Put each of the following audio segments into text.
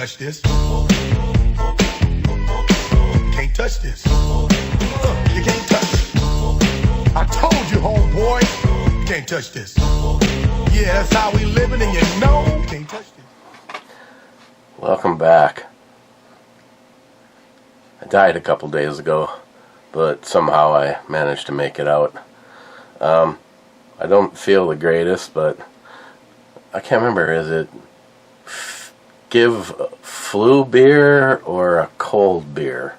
touch this. Can't touch this. You can't touch it. I told you, homeboy, you can't touch this. Yeah, that's how we living, and you know you can't touch this. Welcome back. I died a couple days ago, but somehow I managed to make it out. I don't feel the greatest, but I can't remember, is it give flu beer or a cold beer?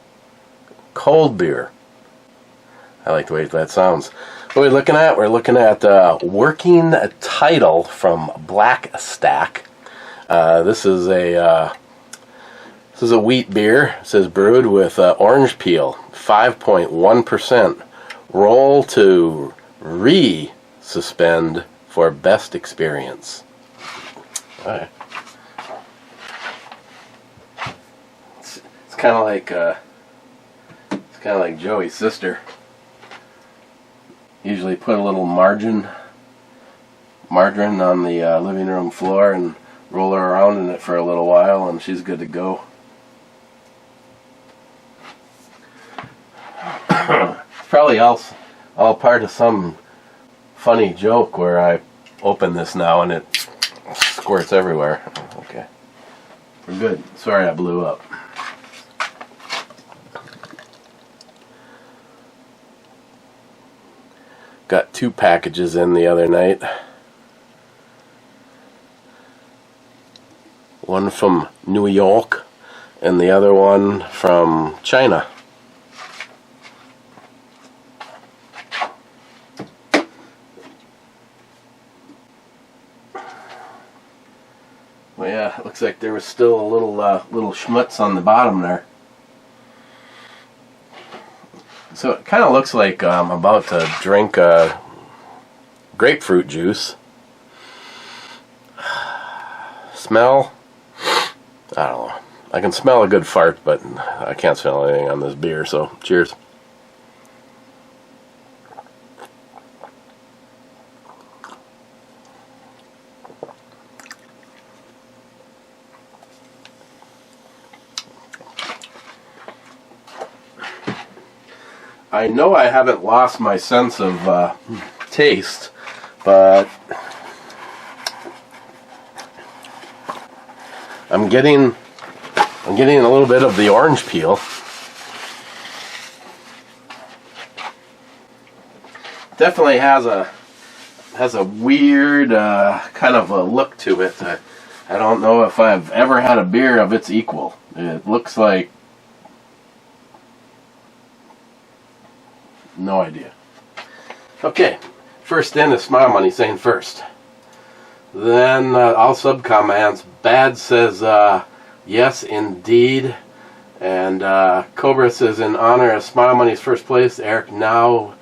Cold beer. I like the way that sounds. What are we looking at? We're looking at Working Title from Black Stack. This is a wheat beer. It says brewed with orange peel, 5.1%. Roll to re-suspend for best experience. All right. It's kind of like Joey's sister. Usually put a little margarine on the living room floor and roll her around in it for a little while, and she's good to go. It's probably all part of some funny joke where I open this now and it squirts everywhere. Okay. We're good. Sorry I blew up. Got 2 packages in the other night. One from New York and the other one from China. Well, yeah, it looks like there was still a little schmutz on the bottom there. So it kind of looks like I'm about to drink grapefruit juice. Smell? I don't know. I can smell a good fart, but I can't smell anything on this beer, so cheers. I know I haven't lost my sense of taste, but I'm getting a little bit of the orange peel. Definitely has a weird kind of a look to it. I don't know if I've ever had a beer of its equal. It looks like no idea. Okay, first in is Smile Money saying first. Then all sub-comments. Bad says yes indeed. And Cobra says in honor of Smile Money's first place, Eric now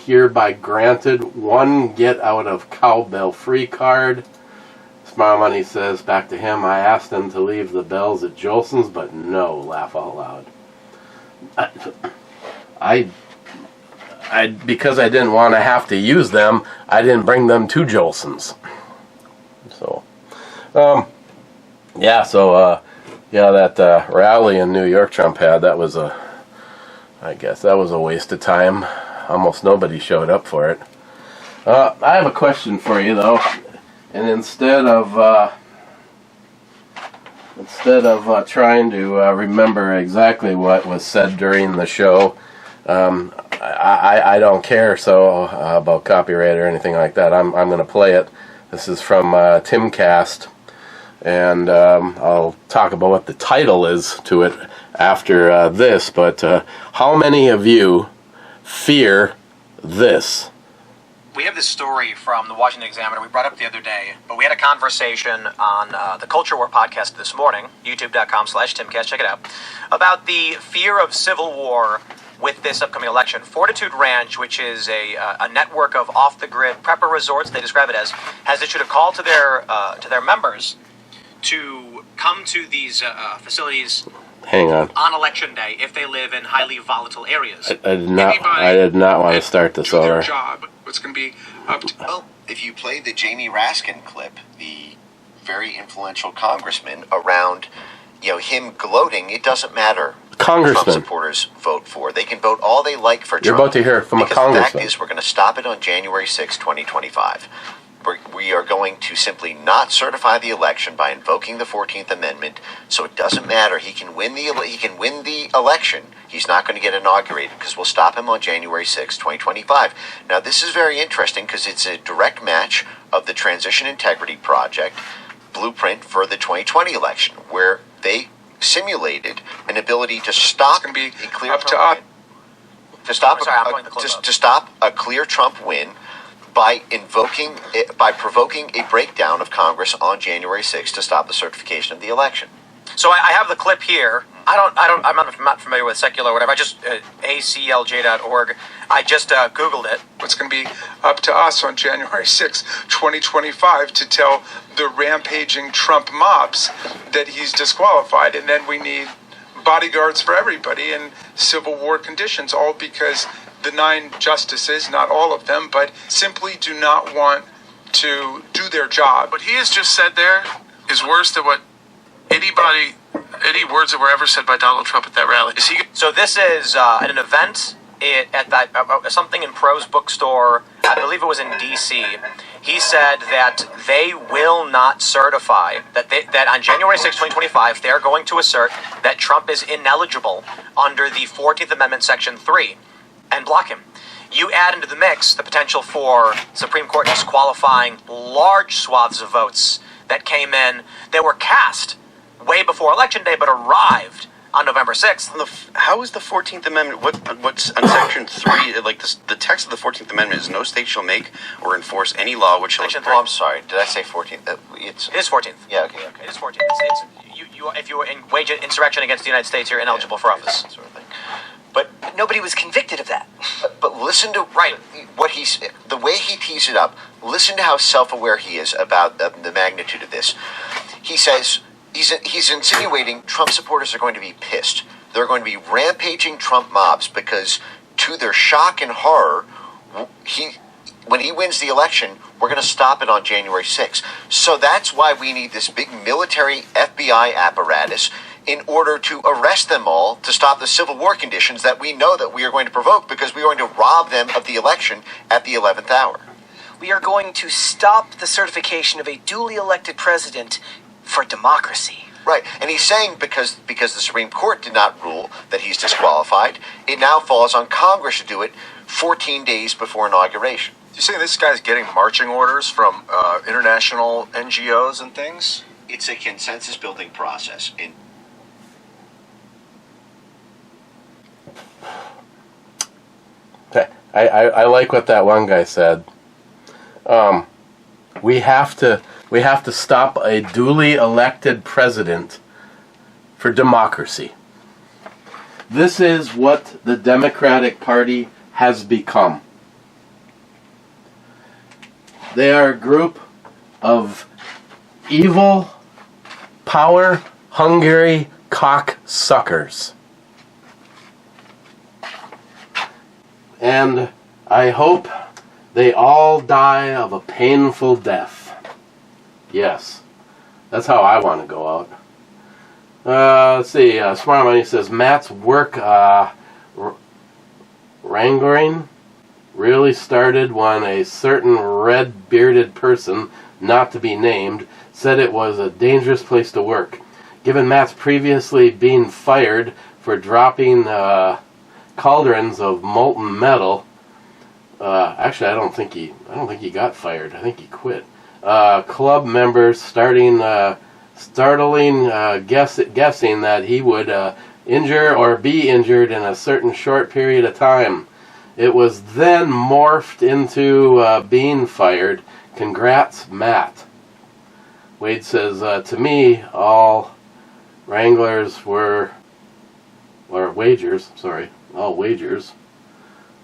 hereby granted 1 get out of cowbell free card. Smile Money says back to him, I asked him to leave the bells at Jolson's, but no, laugh out loud. I because I didn't want to have to use them, I didn't bring them to Jolson's. So, that rally in New York Trump had, I guess that was a waste of time. Almost nobody showed up for it. I have a question for you though, and instead of trying to remember exactly what was said during the show, I don't care about copyright or anything like that. I'm going to play it. This is from Timcast, and I'll talk about what the title is to it after this. But how many of you fear this? We have this story from the Washington Examiner we brought up the other day, but we had a conversation on the Culture War podcast this morning, youtube.com/Timcast, check it out, about the fear of civil war with this upcoming election. Fortitude Ranch, which is a network of off-the-grid prepper resorts, they describe it as, has issued a call to their members to come to these facilities on election day if they live in highly volatile areas. I did not want to start this over. Their job. It's going to be up to... Well, if you played the Jamie Raskin clip, the very influential congressman around, him gloating. It doesn't matter. Congressman. Trump supporters vote for. They can vote all they like for Trump. You're about to hear from a congressman. The fact is, we're going to stop it on January 6, 2025. We are going to simply not certify the election by invoking the 14th Amendment. So it doesn't matter. He can win the election. He's not going to get inaugurated because we'll stop him on January 6, 2025. Now, this is very interesting because it's a direct match of the Transition Integrity Project blueprint for the 2020 election, where they simulated an ability to stop a clear up to stop a clear Trump win by provoking a breakdown of Congress on January 6th to stop the certification of the election. So I have the clip here. I'm not familiar with secular or whatever. I just aclj.org. I just Googled it. It's going to be up to us on January 6, 2025 to tell the rampaging Trump mobs that he's disqualified. And then we need bodyguards for everybody in Civil War conditions, all because the 9 justices, not all of them, but simply do not want to do their job. What he has just said there is worse than what any words that were ever said by Donald Trump at that rally. So this is at an event at that something in Pro's bookstore. I believe it was in D.C. He said that they will not certify that on January 6, 2025, they're going to assert that Trump is ineligible under the 14th Amendment, Section 3, and block him. You add into the mix the potential for Supreme Court disqualifying large swaths of votes that came in that were cast way before Election Day, but arrived on November 6th. How is the 14th Amendment, what's on Section 3, like the text of the 14th Amendment is no state shall make or enforce any law which shall... Section 3. Oh, I'm sorry, did I say 14th? It is 14th. Yeah, okay. It is 14th. If you wage insurrection against the United States, you're ineligible for office. Sort of thing. But nobody was convicted of that. But listen to the way he tees it up. Listen to how self-aware he is about the magnitude of this. He says he's insinuating Trump supporters are going to be pissed. They're going to be rampaging Trump mobs because, to their shock and horror, when he wins the election, we're going to stop it on January 6th. So that's why we need this big military FBI apparatus in order to arrest them all to stop the Civil War conditions that we know that we are going to provoke because we are going to rob them of the election at the 11th hour. We are going to stop the certification of a duly elected president for democracy. Right, and he's saying because the Supreme Court did not rule that he's disqualified, it now falls on Congress to do it 14 days before inauguration. You say this guy's getting marching orders from international NGOs and things? It's a consensus-building process. I like what that one guy said. We have to stop a duly elected president for democracy. This is what the Democratic Party has become. They are a group of evil, power-hungry cocksuckers. And I hope they all die of a painful death. Yes, that's how I want to go out. Let's see, Smart Money says, Matt's work wrangling really started when a certain red-bearded person, not to be named, said it was a dangerous place to work. Given Matt's previously being fired for dropping cauldrons of molten metal. Actually, I don't think he got fired. I think he quit. Club members startling guessing that he would injure or be injured in a certain short period of time. It was then morphed into being fired. Congrats, Matt. Wade says, to me, all wranglers were, or wagers, sorry, all wagers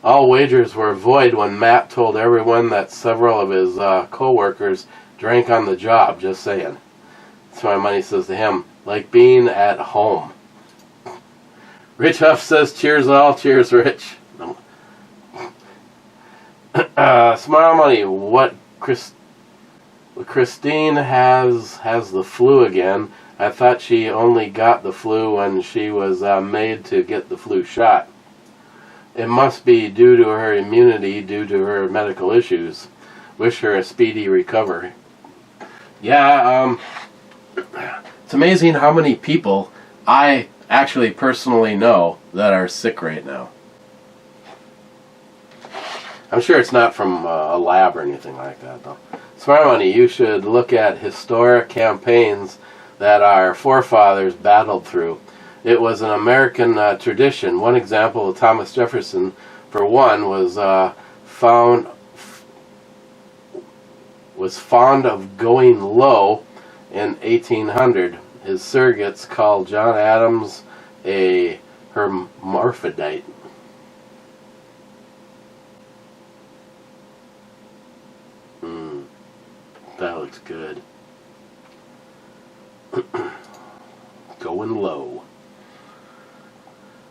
were void when Matt told everyone that several of his co-workers drank on the job, just saying. Smart Money says to him, like being at home. Rich Huff says, cheers all, cheers Rich. Smart Money, what Christine has the flu again. I thought she only got the flu when she was made to get the flu shot. It must be due to her immunity, due to her medical issues. Wish her a speedy recovery. Yeah, it's amazing how many people I actually personally know that are sick right now. I'm sure it's not from a lab or anything like that, though. Smart Money, you should look at historic campaigns that our forefathers battled through. It was an American tradition. One example, Thomas Jefferson, for one, was fond of going low in 1800. His surrogates called John Adams a hermaphrodite. That looks good. Going low.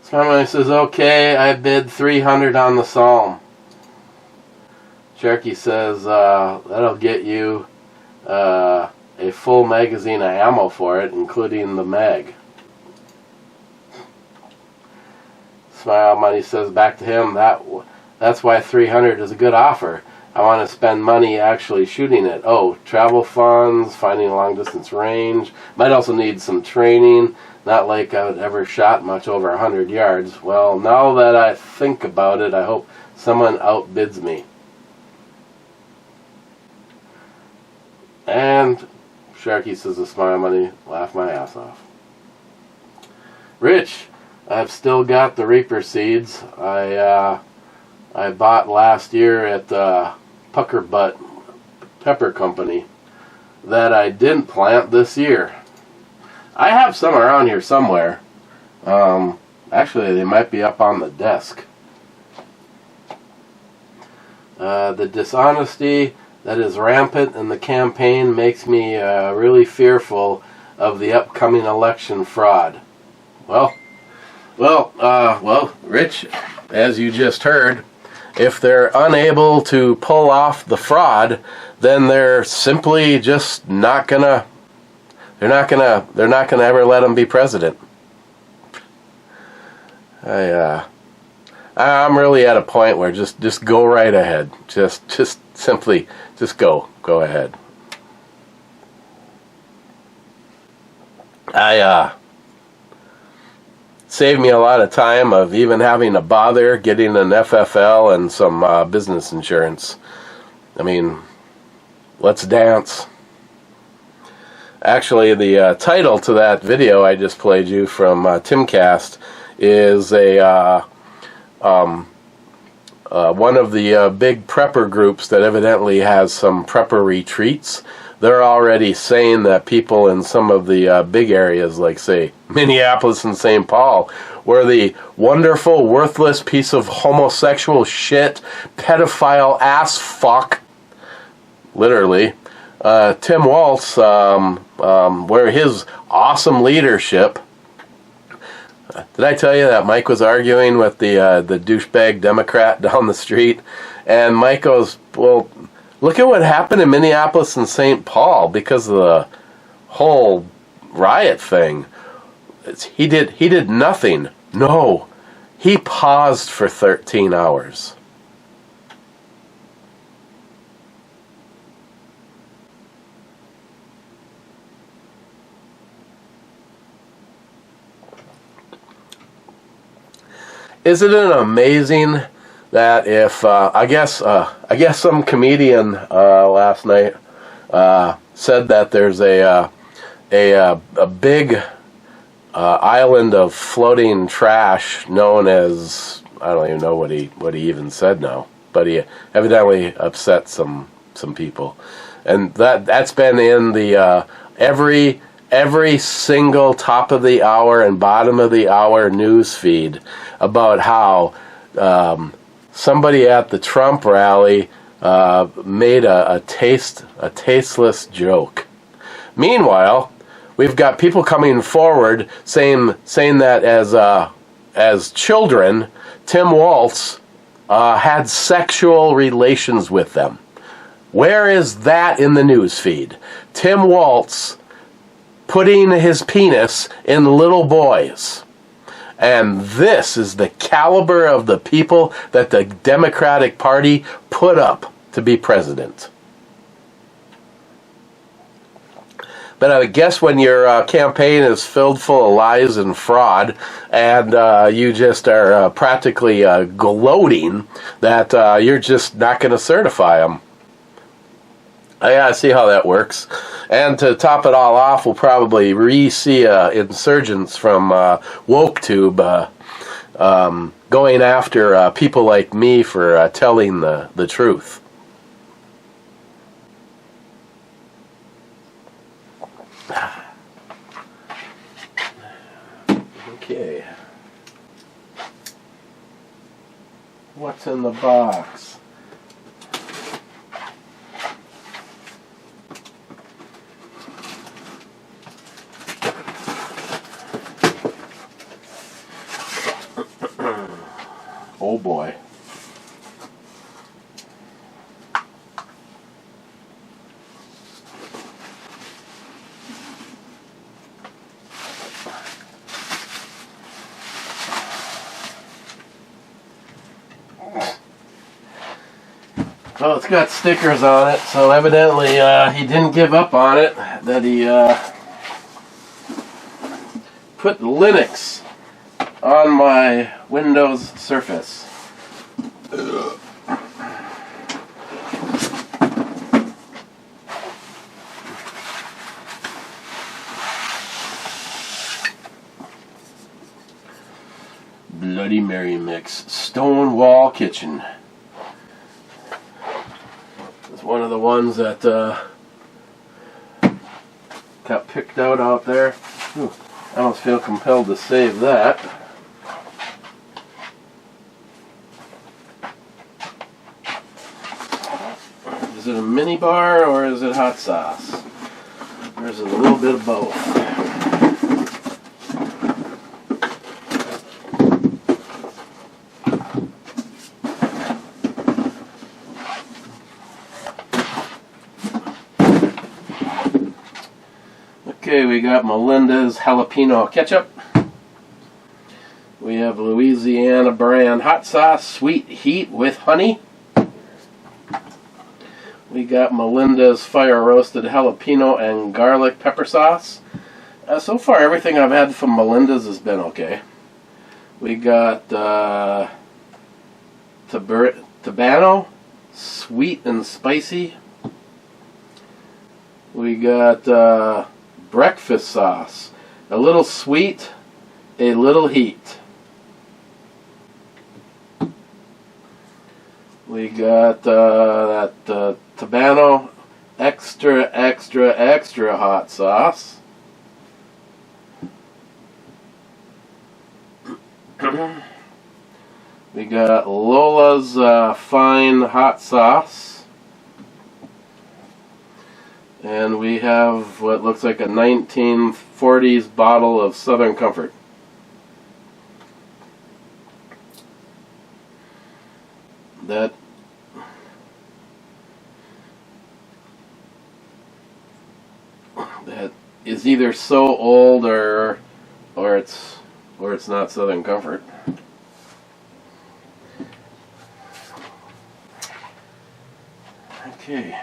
Smart Money says, okay, I bid 300 on the Psalm. Cherokee says, that'll get you a full magazine of ammo for it, including the mag. Smile Money says back to him, that's why 300 is a good offer. I want to spend money actually shooting it. Oh, travel funds, finding long distance range. Might also need some training. Not like I've ever shot much over 100 yards. Well, now that I think about it, I hope someone outbids me. And Sharky says, a Smile Money, laugh my ass off. Rich, I've still got the Reaper seeds. I bought last year at Pucker Butt Pepper Company that I didn't plant this year. I have some around here somewhere. Actually, they might be up on the desk. The dishonesty that is rampant in the campaign makes me really fearful of the upcoming election fraud. Well, Rich, as you just heard, if they're unable to pull off the fraud, then they're simply just not gonna. They're not gonna ever let him be president. I'm really at a point where just go right ahead. Just simply go ahead. Saved me a lot of time of even having to bother getting an FFL and some business insurance. I mean, let's dance. Actually, the title to that video I just played you from Timcast is one of the big prepper groups that evidently has some prepper retreats. They're already saying that people in some of the big areas, like, say, Minneapolis and St. Paul, where the wonderful, worthless piece of homosexual shit, pedophile ass fuck, literally, Tim Waltz, where his awesome leadership. Did I tell you that Mike was arguing with the douchebag Democrat down the street? And Mike goes, well, look at what happened in Minneapolis and St. Paul because of the whole riot thing. He did nothing. No, he paused for 13 hours. Isn't it amazing that if I guess some comedian last night said that there's a big island of floating trash known as, I don't even know what he even said now, but he evidently upset some people, and that's been in the every single top of the hour and bottom of the hour news feed about how somebody at the Trump rally made a tasteless joke. Meanwhile, we've got people coming forward saying that as children, Tim Waltz had sexual relations with them. Where is that in the news feed? Tim Walz putting his penis in little boys. And this is the caliber of the people that the Democratic Party put up to be president. But I guess when your campaign is filled full of lies and fraud, and you just are practically gloating that you're just not going to certify them. I gotta see how that works. And to top it all off, we'll probably re-see insurgents from WokeTube going after people like me for telling the truth. Okay. What's in the box? Oh boy. Well, it's got stickers on it, so evidently he didn't give up on it, that he put Linux on my Windows Surface. Bloody Mary mix, Stonewall Kitchen. It's one of the ones that got picked out there. I almost feel compelled to save that. Is it a mini bar or is it hot sauce? Or is it a little bit of both? Okay, we got Melinda's jalapeno ketchup. We have Louisiana brand hot sauce, sweet heat with honey. We got Melinda's fire roasted jalapeno and garlic pepper sauce. So far, everything I've had from Melinda's has been okay. We got Tabano, sweet and spicy. We got breakfast sauce, a little sweet, a little heat. We got that Tabano extra hot sauce. We got Lola's fine hot sauce. And we have what looks like a 1940s bottle of Southern Comfort. That is either so old or it's not Southern Comfort. Okay.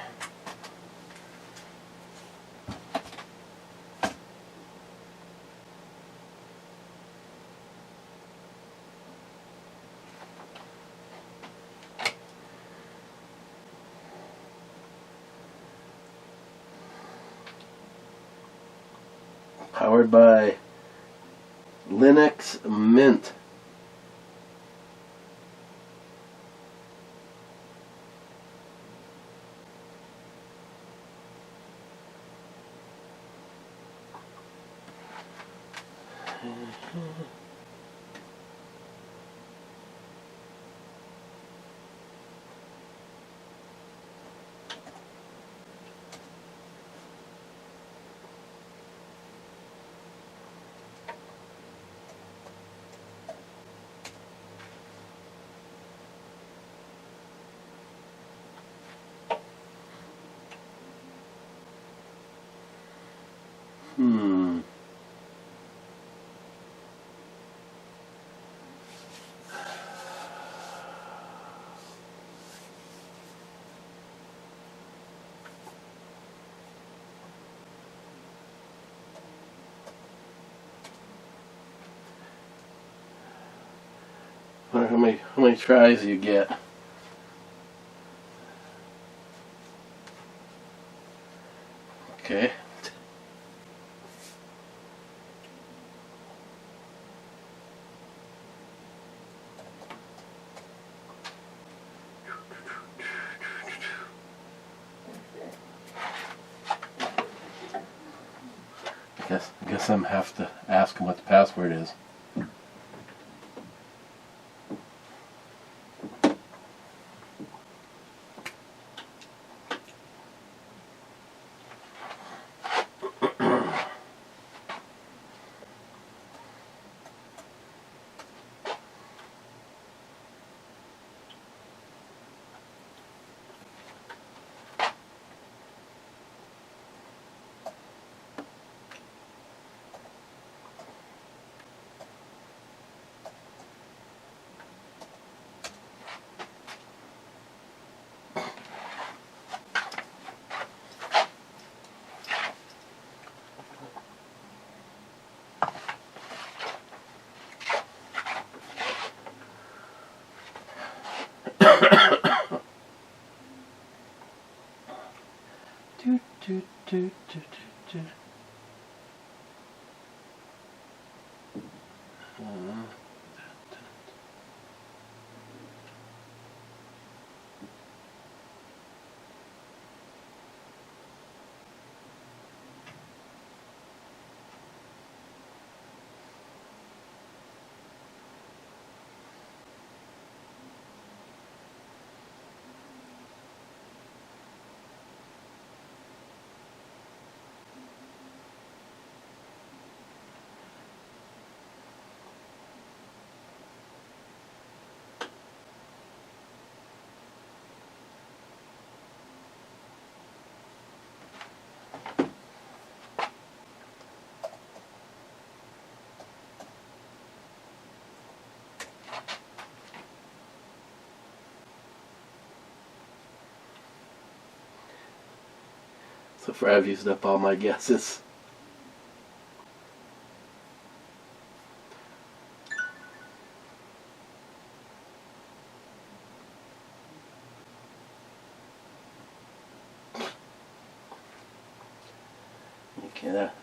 Powered by Linux Mint. Wonder how many tries you get. Okay. I guess I'm have to ask him what the password is. So far I've used up all my guesses. Okay, that.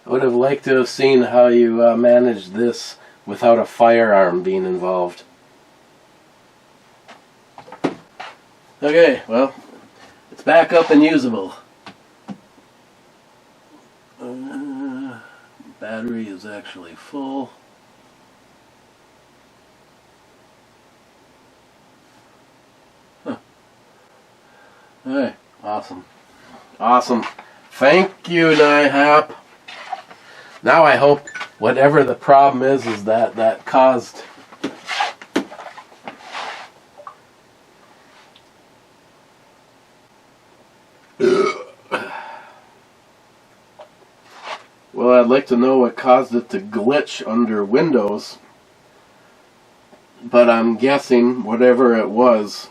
I would have liked to have seen how you managed this without a firearm being involved. Okay, well, it's back up and usable. Battery is actually full. Huh. Alright, awesome. Awesome. Thank you, NIHAP. Now I hope whatever the problem is that caused well, I'd like to know what caused it to glitch under Windows, but I'm guessing whatever it was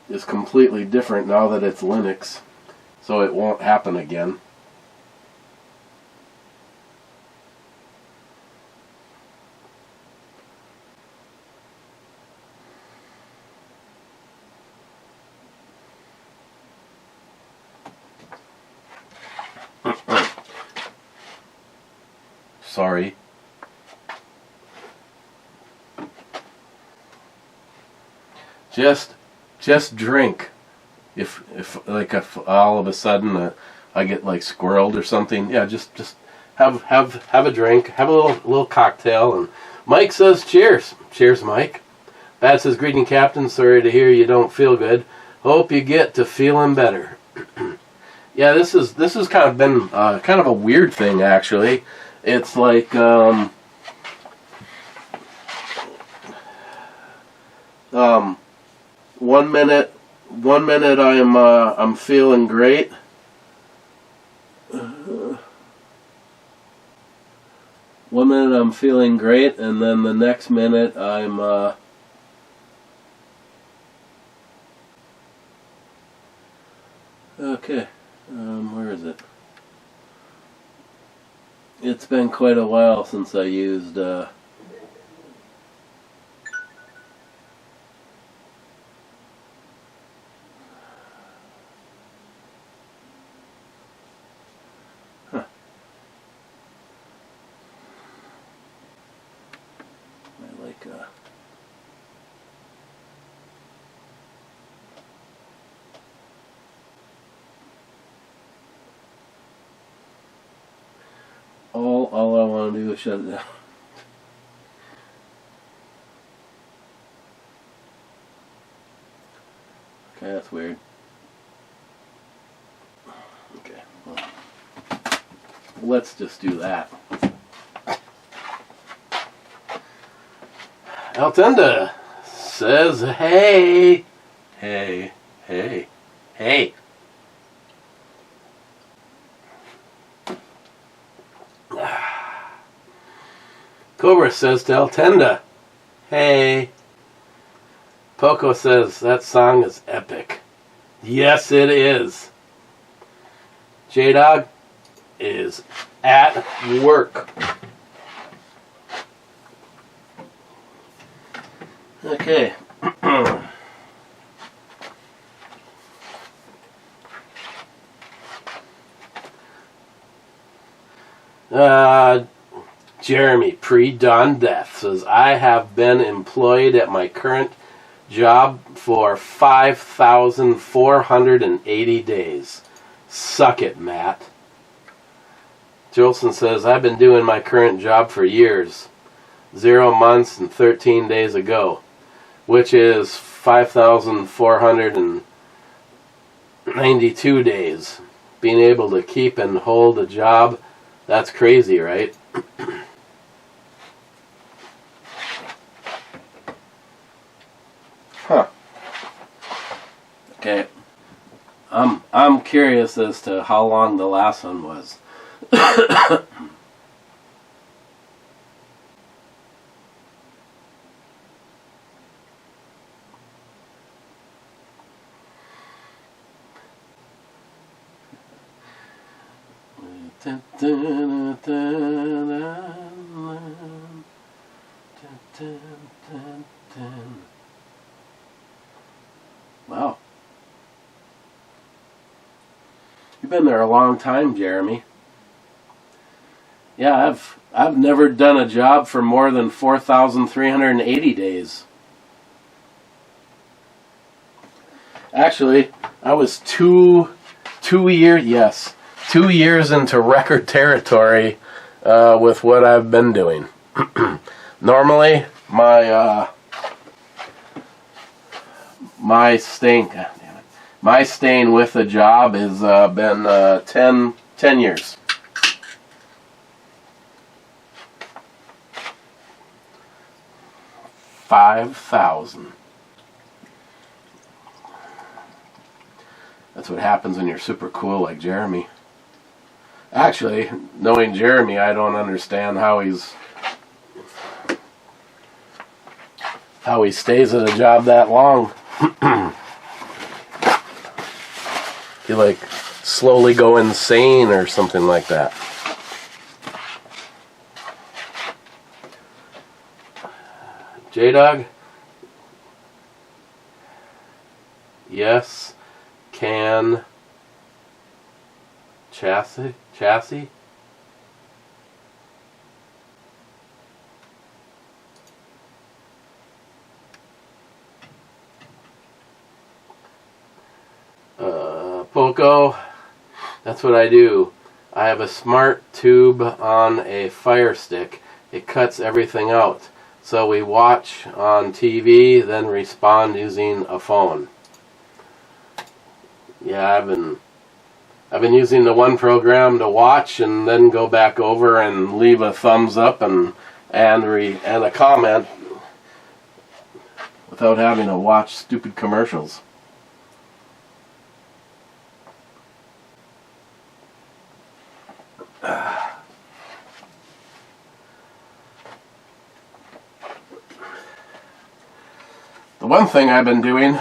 is completely different now that it's Linux, so it won't happen again. Sorry. Just drink. if all of a sudden I get like squirreled or something, yeah, just have a drink, have a little cocktail, and Mike says cheers. Cheers, Mike. Pat says, greeting, Captain. Sorry to hear you don't feel good. Hope you get to feeling better. Yeah, this has kind of been kind of a weird thing, actually. It's like 1 minute I'm feeling great. 1 minute I'm feeling great, and then the next minute I'm okay. Where is it? It's been quite a while since I used all I want to do is shut it down. Okay, that's weird. Okay, well, let's just do that. Altenda says, hey. Cobra says to Altenda, hey. Poco says, that song is epic. Yes, it is. J-Dog is at work. Okay. Jeremy, pre-dawn death, says, I have been employed at my current job for 5,480 days. Suck it, Matt. Jolson says, I've been doing my current job for years. 0 months and 13 days ago, which is 5,492 days. Being able to keep and hold a job, that's crazy, right? Huh. Okay. I'm curious as to how long the last one was. Wow. You've been there a long time, Jeremy. Yeah, I've never done a job for more than 4,380 days. Actually, I was 2 years into record territory with what I've been doing. Normally, my staying with a job has been 10 years. $5,000. That's what happens when you're super cool like Jeremy. Actually, knowing Jeremy, I don't understand how he stays at a job that long. He like slowly go insane or something like that. J-Dog? Yes. Can. Chassis? Cisco, that's what I do. I have a smart tube on a Fire Stick. It cuts everything out. So we watch on TV, then respond using a phone. Yeah, I've been using the one program to watch and then go back over and leave a thumbs up and a comment without having to watch stupid commercials. The one thing I've been doing,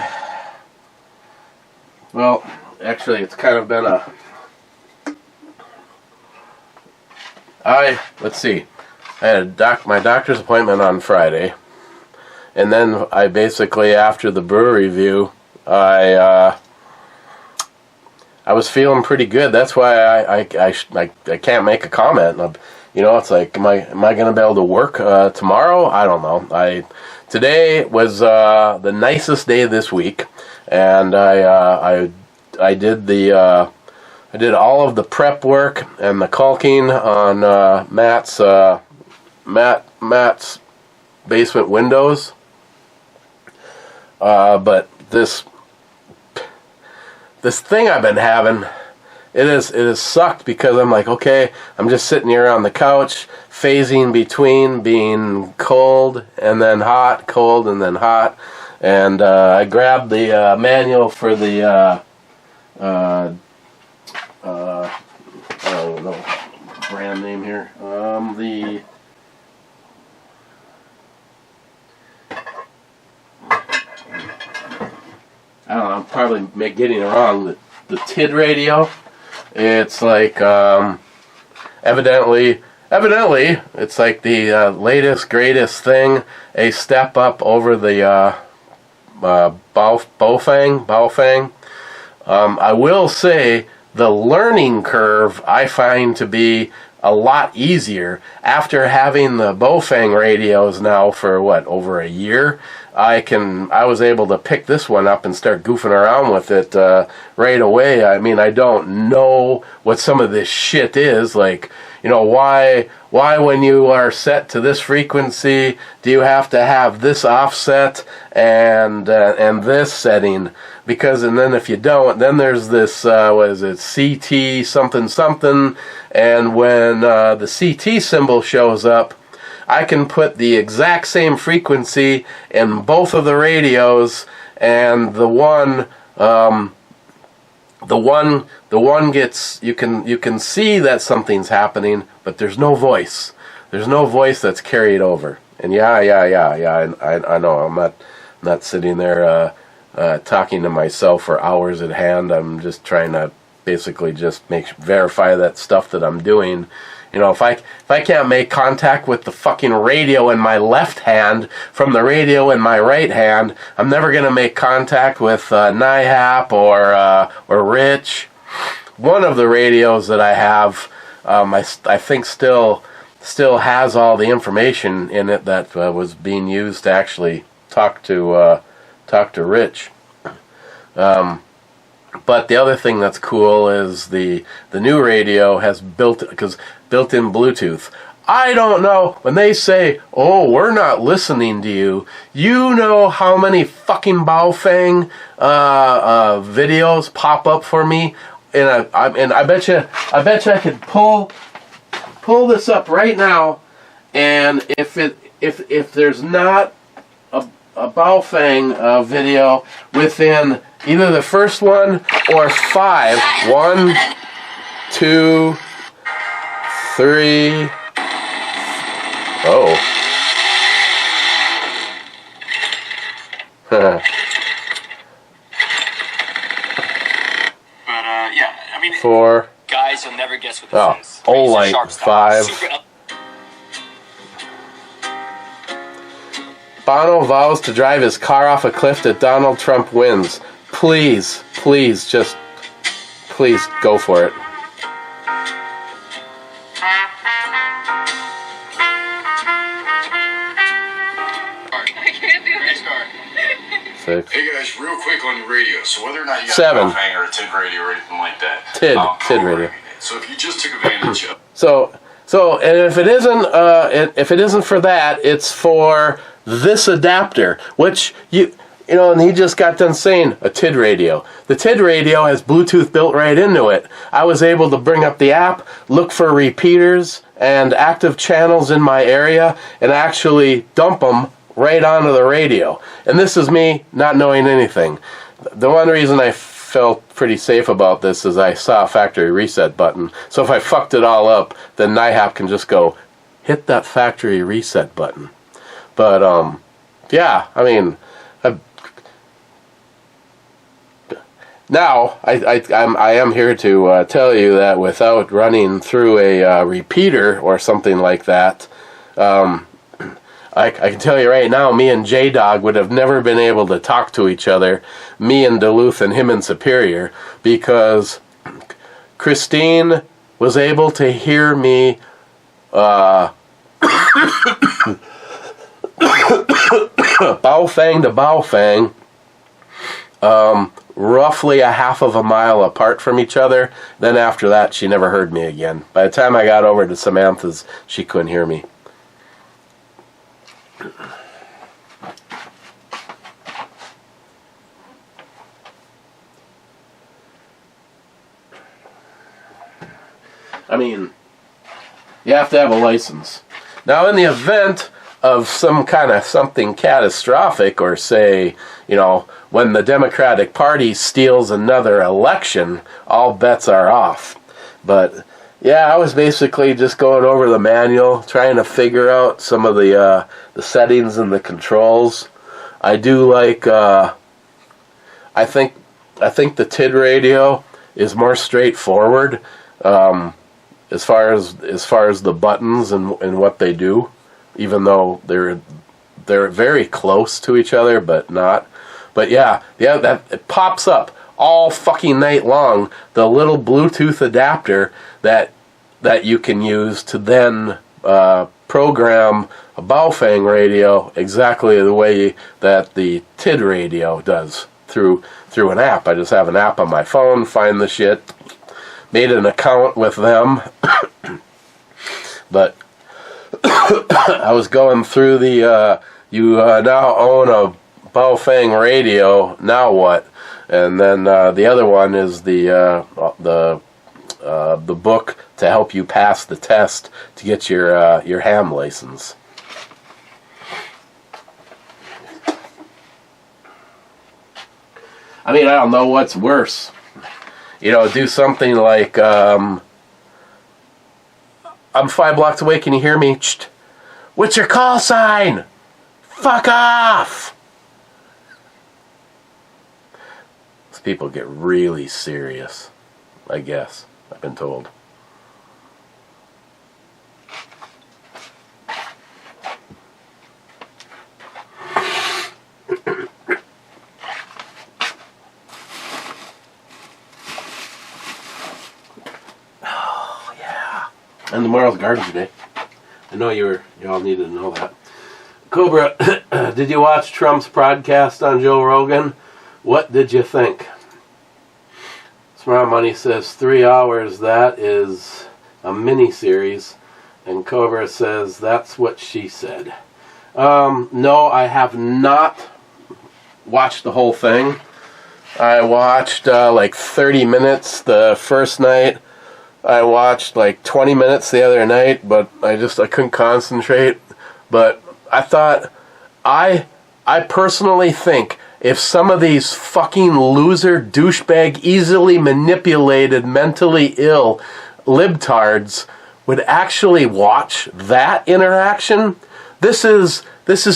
well, actually it's kind of been let's see, I had my doctor's appointment on Friday, and then I basically, after the brewery review, I was feeling pretty good. That's why I can't make a comment. You know, it's like, am I going to be able to work tomorrow? I don't know. Today was the nicest day this week, and I did I did all of the prep work and the caulking on Matt's basement windows. But this thing I've been having, it has sucked, because I'm like, okay, I'm just sitting here on the couch, phasing between being cold and then hot, cold and then hot. And I grabbed the manual for the I don't know brand name here. I don't know, I'm probably getting it wrong. The TID radio. It's like evidently it's like the latest greatest thing, a step up over the Baofeng. I will say the learning curve I find to be a lot easier after having the Baofeng radios now for over a year. I was able to pick this one up and start goofing around with it right away. I mean, I don't know what some of this shit is, like, you know, why when you are set to this frequency do you have to have this offset and this setting? Because, and then if you don't, then there's this what is it, CT something, and when the CT symbol shows up, I can put the exact same frequency in both of the radios, and the one gets, you can see that something's happening, but there's no voice. There's no voice that's carried over. And yeah. I know I'm not sitting there talking to myself for hours at hand. I'm just trying to basically just verify that stuff that I'm doing. You know, if I can't make contact with the fucking radio in my left hand from the radio in my right hand, I'm never gonna make contact with NIHAP or Rich. One of the radios that I have, I think still has all the information in it that was being used to actually talk to Rich. But the other thing that's cool is the new radio has built-in Bluetooth. I don't know, when they say, oh, we're not listening to you, you know how many fucking Baofeng videos pop up for me? And I bet you I could pull this up right now, and if there's not a Baofeng video within either the first one or 5, 1, 2, 3. Oh. But yeah, I mean, 4. Guys, you'll never guess what this is. Oh, like 5. Bono vows to drive his car off a cliff that Donald Trump wins. Please go for it. I can't do this. 6. Hey guys, real quick on your radio. So whether or not you got 7. a Golf Hanger or a TID radio or anything like that. TID radio. So if you just took advantage of So, and if it isn't for that, it's for this adapter, which and he just got done saying a TID radio. The TID radio has Bluetooth built right into it. I was able to bring up the app, look for repeaters and active channels in my area, and actually dump them right onto the radio. And this is me not knowing anything. The one reason I felt pretty safe about this is I saw a factory reset button. So if I fucked it all up, then NIHAP can just go, hit that factory reset button. But, yeah, I mean... Now, I am here to tell you that without running through a repeater or something like that, I can tell you right now, me and J-Dog would have never been able to talk to each other, me in Duluth and him in Superior, because Christine was able to hear me Baofeng to Baofeng, roughly a half of a mile apart from each other. Then after that, she never heard me again. By the time I got over to Samantha's, she couldn't hear me. I mean, you have to have a license. Now, in the event of some kind of something catastrophic, or say, when the Democratic Party steals another election, all bets are off. But yeah, I was basically just going over the manual, trying to figure out some of the settings and the controls. I do like. I think the TID radio is more straightforward as far as the buttons and what they do, even though they're very close to each other, but not. But yeah, that it pops up all fucking night long, the little Bluetooth adapter that you can use to then program a Baofeng radio exactly the way that the TID radio does through an app. I just have an app on my phone, find the shit, made an account with them, but I was going through the you now own a Baofeng radio, now what? And then the other one is the book to help you pass the test to get your ham license. I mean, I don't know what's worse. Do something like, I'm 5 blocks away, can you hear me? What's your call sign? Fuck off! These people get really serious, I guess. I've been told. Oh, yeah. And tomorrow's garbage day. I know you all needed to know that. Cobra, did you watch Trump's podcast on Joe Rogan? What did you think? Smart Money says 3 hours, that is a mini-series. And Cobra says that's what she said. No, I have not watched the whole thing. I watched like 30 minutes the first night. I watched like 20 minutes the other night, but I couldn't concentrate. But I thought, I personally think if some of these fucking loser, douchebag, easily manipulated, mentally ill libtards would actually watch that interaction, this is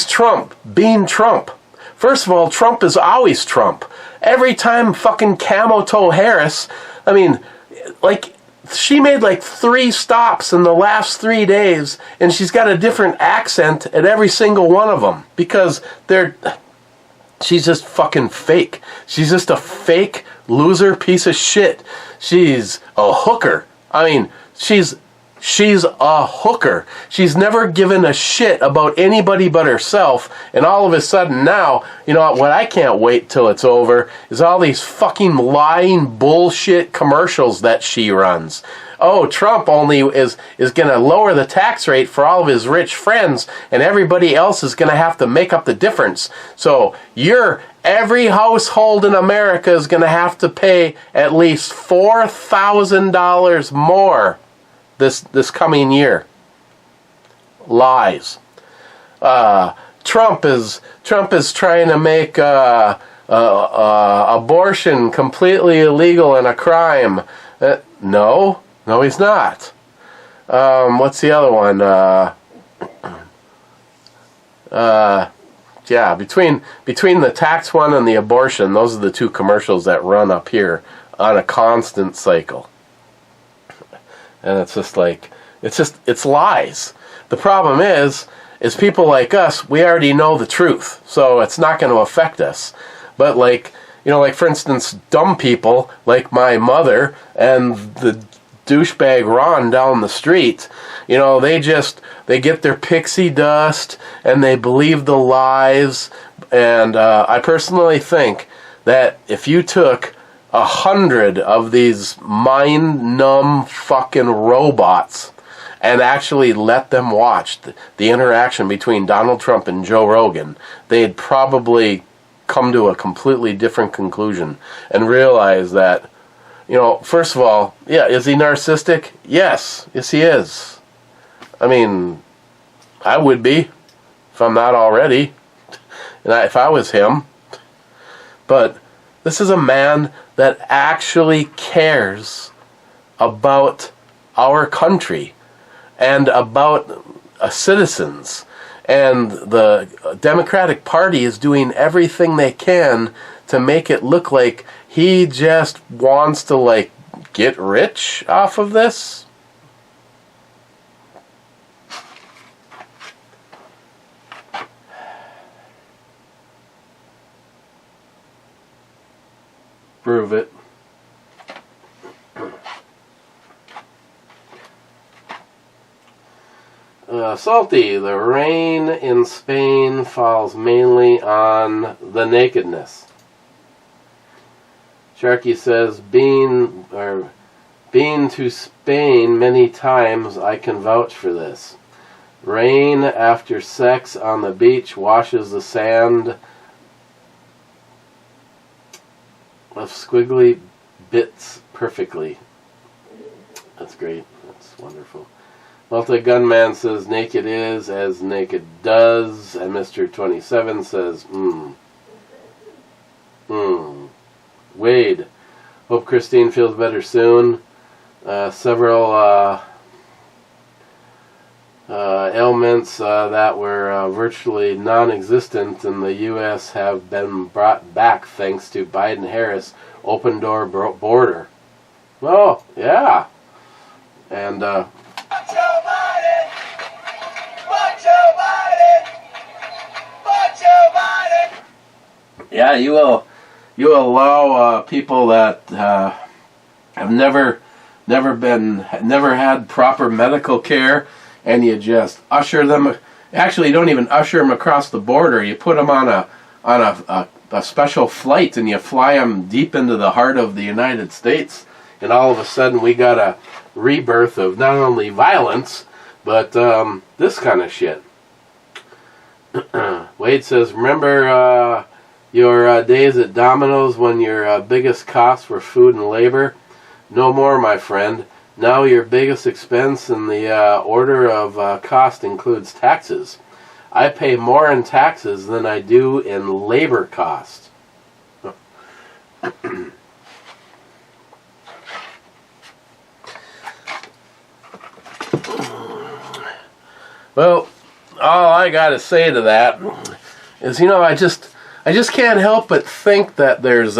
Trump being Trump. First of all, Trump is always Trump. Every time fucking Camo Toe Harris, I mean, like, she made like 3 stops in the last 3 days, and she's got a different accent at every single one of them, because she's just fucking fake. She's just a fake loser piece of shit. She's a hooker. I mean, she's She's a hooker. She's never given a shit about anybody but herself. And all of a sudden now, you know what I can't wait till it's over is all these fucking lying bullshit commercials that she runs. Oh, Trump only is going to lower the tax rate for all of his rich friends, and everybody else is going to have to make up the difference. So every household in America is going to have to pay at least $4,000 more this coming year. Lies. Trump is trying to make abortion completely illegal and a crime. No, he's not. What's the other one? Yeah, between the tax one and the abortion, those are the two commercials that run up here on a constant cycle. And it's just like, it's lies. The problem is people like us, we already know the truth, so it's not going to affect us. But like for instance, dumb people like my mother and the douchebag Ron down the street, they get their pixie dust and they believe the lies. And I personally think that if you took 100 of these mind-numb fucking robots and actually let them watch the interaction between Donald Trump and Joe Rogan, they'd probably come to a completely different conclusion and realize that, first of all, yeah, is he narcissistic? Yes he is. I mean, I would be, if I'm not already, and if I was him. But this is a man that actually cares about our country and about citizens. And the Democratic Party is doing everything they can to make it look like he just wants to, get rich off of this. Prove it. Salty, the rain in Spain falls mainly on the nakedness. Sharky says, been to Spain many times, I can vouch for this. Rain after sex on the beach washes the sand of squiggly bits perfectly. That's great. That's wonderful. Malta Gunman says naked is as naked does, and Mr. 27 says Wade, hope Christine feels better soon. Several ailments that were virtually non-existent in the U.S. have been brought back thanks to Biden-Harris open door border. Oh, yeah. And yeah, you allow people that have never had proper medical care, and you just usher them. Actually, you don't even usher them across the border. You put them on a special flight, and you fly them deep into the heart of the United States. And all of a sudden, we got a rebirth of not only violence, but this kind of shit. Wade says, remember your days at Domino's when your biggest costs were food and labor? No more, my friend. Now your biggest expense in the order of cost includes taxes. I pay more in taxes than I do in labor cost. Well, all I got to say to that is, I just can't help but think that there's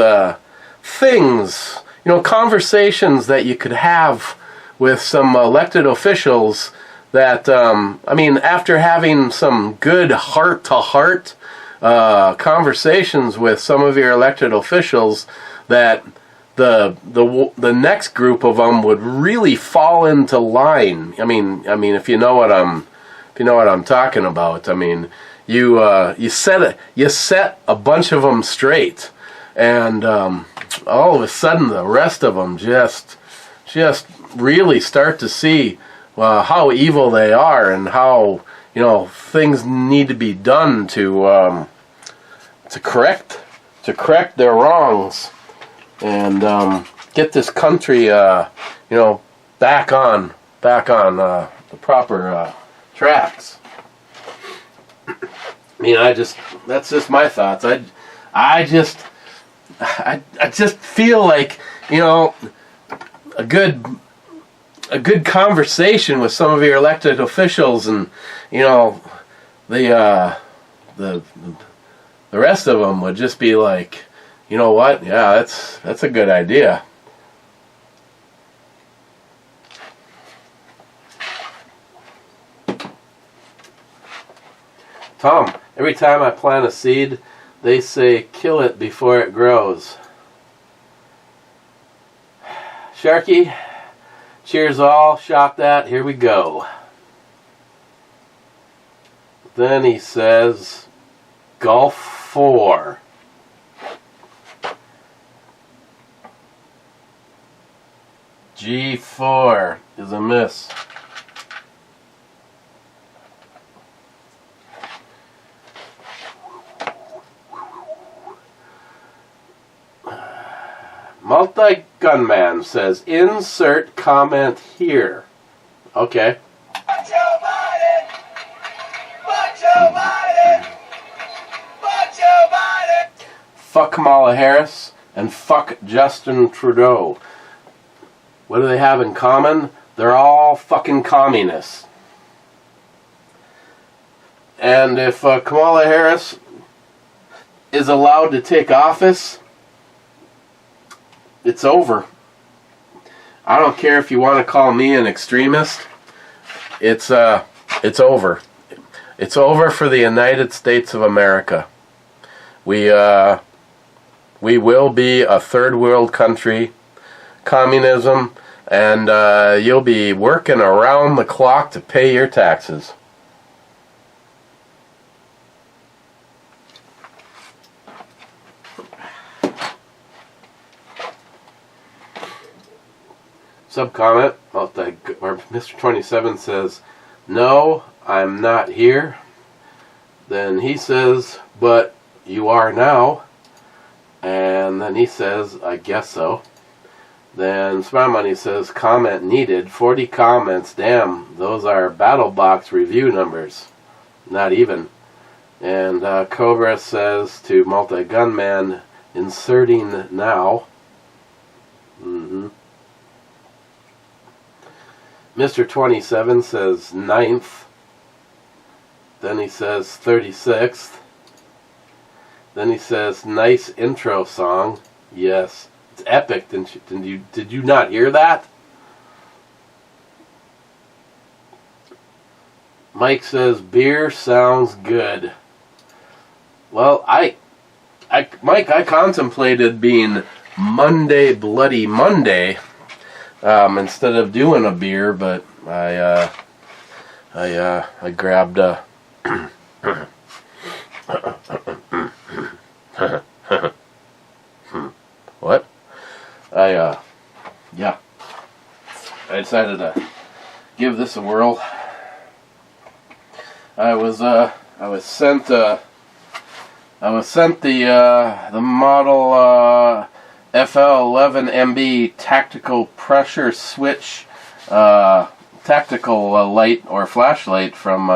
things, conversations that you could have with some elected officials that, after having some good heart-to-heart conversations with some of your elected officials, that the next group of them would really fall into line. I mean, if you know what I'm talking about. I mean, you set a bunch of them straight, and all of a sudden the rest of them just really start to see how evil they are and how things need to be done to correct their wrongs and get this country back on the proper tracks. I mean, that's just my thoughts. I just feel like a good conversation with some of your elected officials, and the rest of them would just be like, you know what? Yeah, that's a good idea. Tom, every time I plant a seed, they say kill it before it grows. Sharky, cheers all, shot that, here we go. Then he says, Golf 4. G4 is a miss. Multi-Gunman says, insert comment here. Okay. Fuck Joe Biden! Fuck Joe Biden! Fuck Joe Biden! Fuck Kamala Harris and fuck Justin Trudeau. What do they have in common? They're all fucking communists. And if Kamala Harris is allowed to take office, it's over. I don't care if you want to call me an extremist. It's over. It's over for the United States of America. We will be a third world country, communism, and you'll be working around the clock to pay your taxes. Sub-comment, Mr. 27 says, no, I'm not here. Then he says, but you are now. And then he says, I guess so. Then Smart Money says, comment needed. 40 comments, damn, those are Battle Box review numbers. Not even. And Cobra says to Multi-Gunman, inserting now. Mr. 27 says 9th. Then he says 36th. Then he says nice intro song. Yes, it's epic. Did you not hear that? Mike says beer sounds good. Well, Mike, I contemplated being Monday Bloody Monday. Instead of doing a beer, but I grabbed a what? I decided to give this a whirl. I was sent the model FL11MB tactical pressure switch tactical light or flashlight from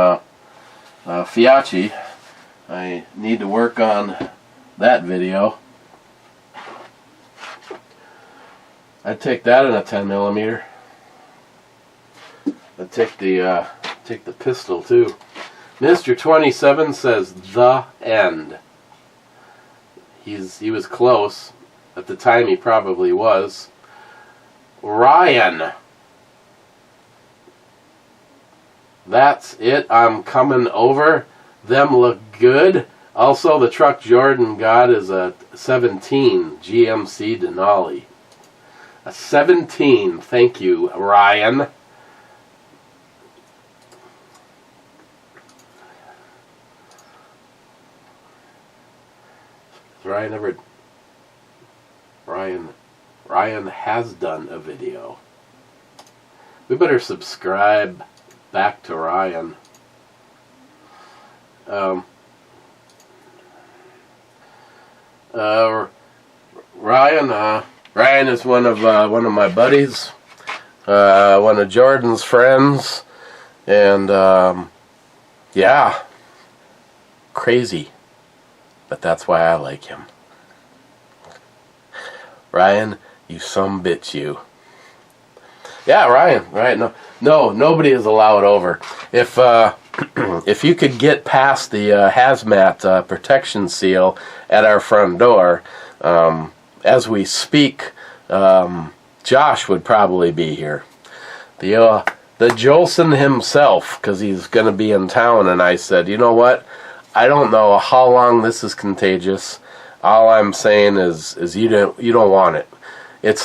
Fiat. I need to work on that video. I'd take that in a 10mm. I'd take the pistol too. Mr. 27 says the end. He was close. At the time he probably was. Ryan. That's it. I'm coming over. Them look good. Also, the truck Jordan got is a 17 GMC Denali. A 17. Thank you, Ryan. Ryan has done a video. We better subscribe back to Ryan. Ryan is one of my buddies, one of Jordan's friends, and yeah, crazy, but that's why I like him. Ryan, you sumbitch, you. Yeah, Ryan. Right? No, nobody is allowed over. If you could get past the hazmat protection seal at our front door, as we speak, Josh would probably be here. The Jolson himself, because he's going to be in town, and I said, you know what? I don't know how long this is contagious. All I'm saying is you don't want it. It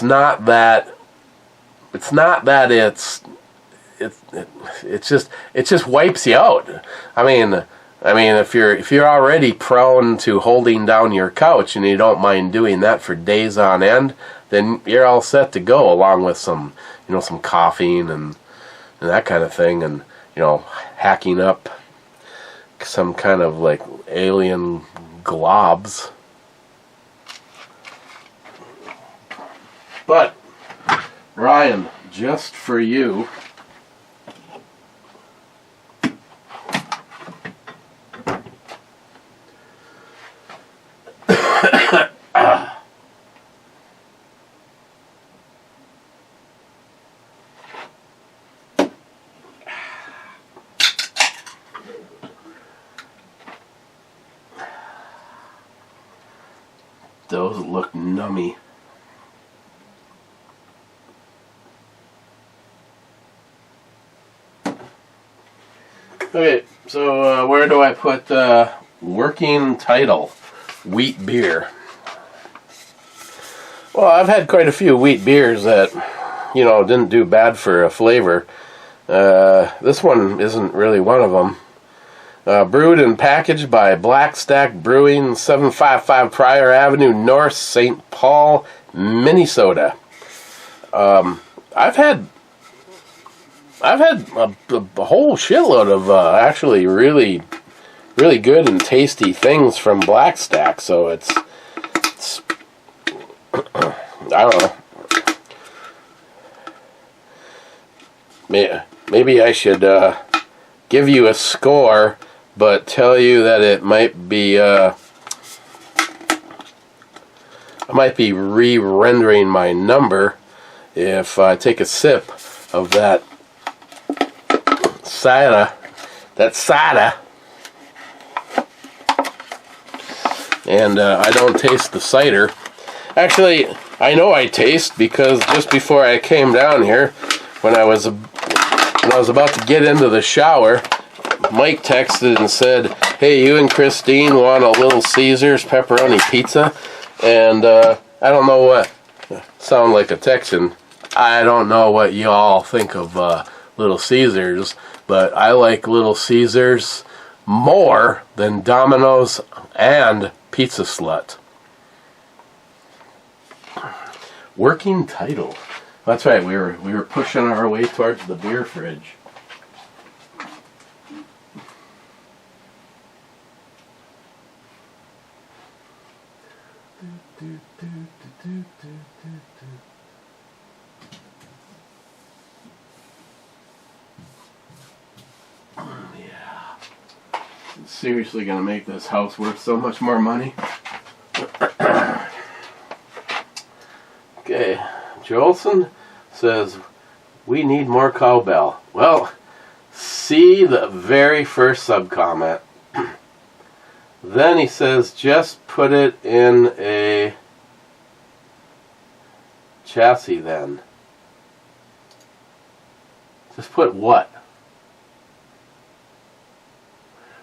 just wipes you out. I mean if you're already prone to holding down your couch and you don't mind doing that for days on end, then you're all set to go, along with some coughing and that kind of thing, and hacking up some kind of like alien globs. But Ryan, just for you, those look nummy. Okay, so where do I put working title? Wheat beer. Well, I've had quite a few wheat beers that, didn't do bad for a flavor. This one isn't really one of them. Brewed and packaged by Black Stack Brewing, 755 Pryor Avenue North, St. Paul, Minnesota. I've had a whole shitload of actually really, really good and tasty things from Black Stack, so it's I don't know. Maybe I should give you a score, but tell you that it might be I might be re-rendering my number if I take a sip of that cider, and I don't taste the cider. Actually, I know I taste, because just before I came down here, when I was about to get into the shower, Mike texted and said, "Hey, you and Christine want a Little Caesars pepperoni pizza?" And I don't know what sound like a Texan. I don't know what y'all think of Little Caesars, but I like Little Caesars more than Domino's and Pizza Slut. Working title. That's right. We were pushing our way towards the beer fridge. Seriously gonna make this house worth so much more money. Okay, Jolson says we need more cowbell. Well, see the very first sub-comment. Then he says just put it in a chassis then. Just put what?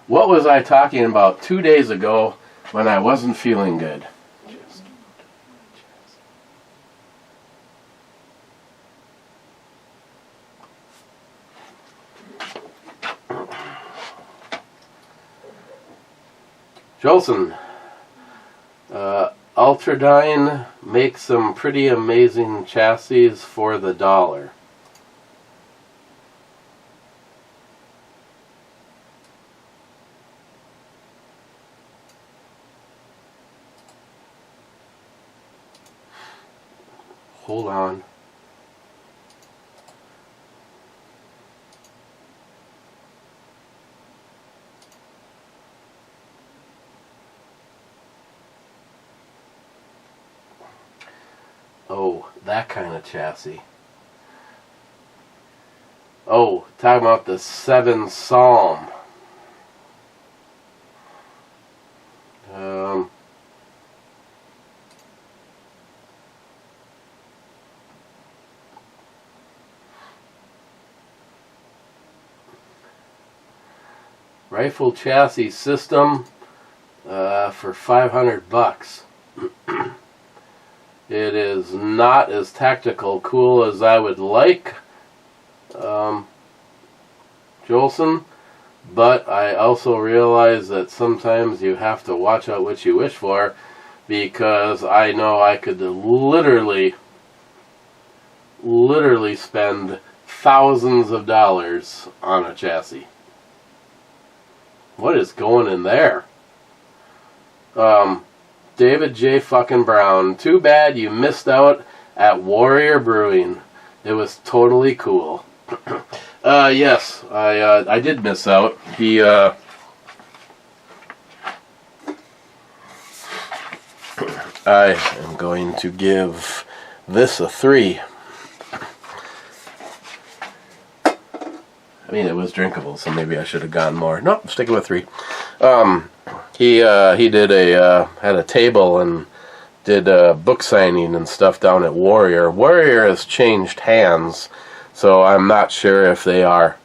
What was I talking about 2 days ago when I wasn't feeling good? Jolson, Ultradyne makes some pretty amazing chassis for the dollar. Hold on. Oh, that kind of chassis. Oh, talking about the 7 Psalm. Rifle chassis system for $500. It is not as tactical cool as I would like, Jolson, but I also realize that sometimes you have to watch out what you wish for, because I know I could literally spend thousands of dollars on a chassis. What is going in there? David J. fucking Brown. Too bad you missed out at Warrior Brewing. It was totally cool. Yes, I did miss out. He I am going to give this a 3. I mean, it was drinkable, so maybe I should have gone more. Nope, sticking with 3. He did had a table and did book signing and stuff down at Warrior. Warrior has changed hands, so I'm not sure if they are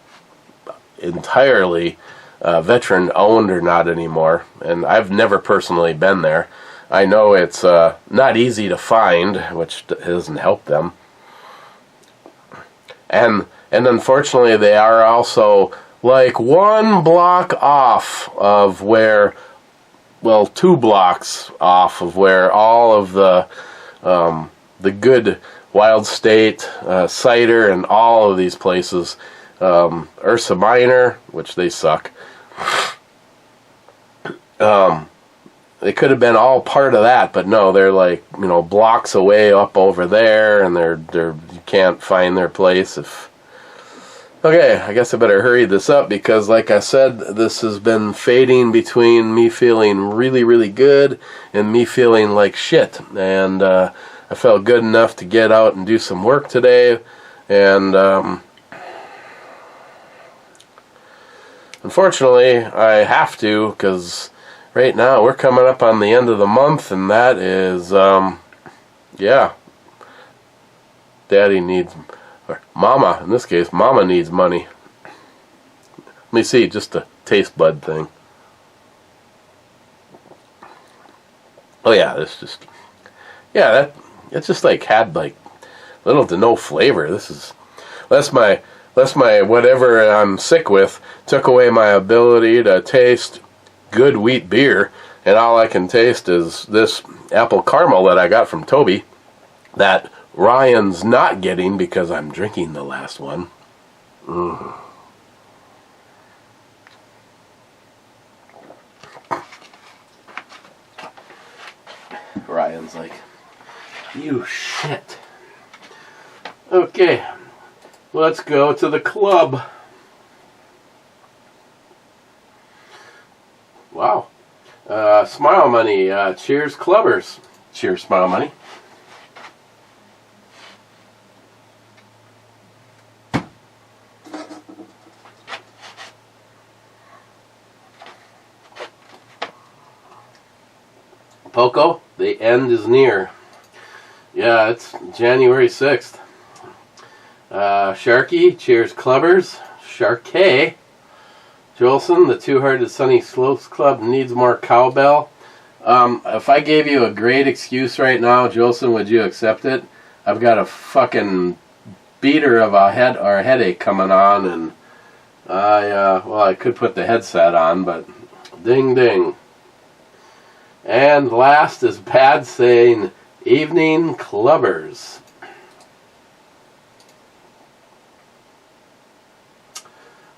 entirely veteran owned or not anymore. And I've never personally been there. I know it's not easy to find, which doesn't help them. And unfortunately, they are also like 1 block off of where, well, 2 blocks off of where all of the good Wild State cider and all of these places, Ursa Minor, which they suck. They could have been all part of that, but no, they're like, you know, blocks away up over there, and you can't find their place. Okay, I guess I better hurry this up, because like I said, this has been fading between me feeling really, really good and me feeling like shit. And I felt good enough to get out and do some work today. And unfortunately, I have to, because right now we're coming up on the end of the month, and that is, yeah, Daddy needs... or Mama, in this case, Mama needs money. Let me see, just a taste bud thing. Oh yeah, it's just, yeah, it's just like had like little to no flavor. That's my whatever I'm sick with took away my ability to taste good wheat beer, and all I can taste is this apple caramel that I got from Toby, that Ryan's not getting because I'm drinking the last one. Ryan's like, you shit. Okay, let's go to the club. Wow. Smile Money. Cheers, clubbers. Cheers, Smile Money. Poco, the end is near. Yeah, it's January 6th. Sharky, cheers clubbers. Sharkay. Jolson, the Two-Hearted Sunny Slopes Club needs more cowbell. If I gave you a great excuse right now, Jolson, would you accept it? I've got a fucking beater of a headache coming on, and I could put the headset on, but ding ding. And last is Bad saying, evening clubbers.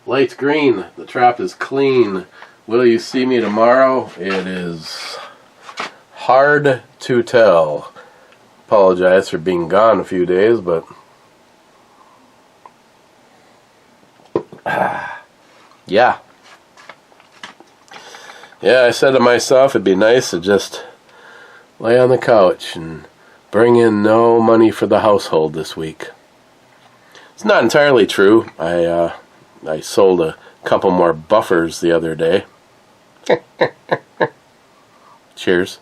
Lights green. The trap is clean. Will you see me tomorrow? It is hard to tell. Apologize for being gone a few days, but yeah. Yeah, I said to myself it'd be nice to just lay on the couch and bring in no money for the household this week. It's not entirely true. I sold a couple more buffers the other day. Cheers.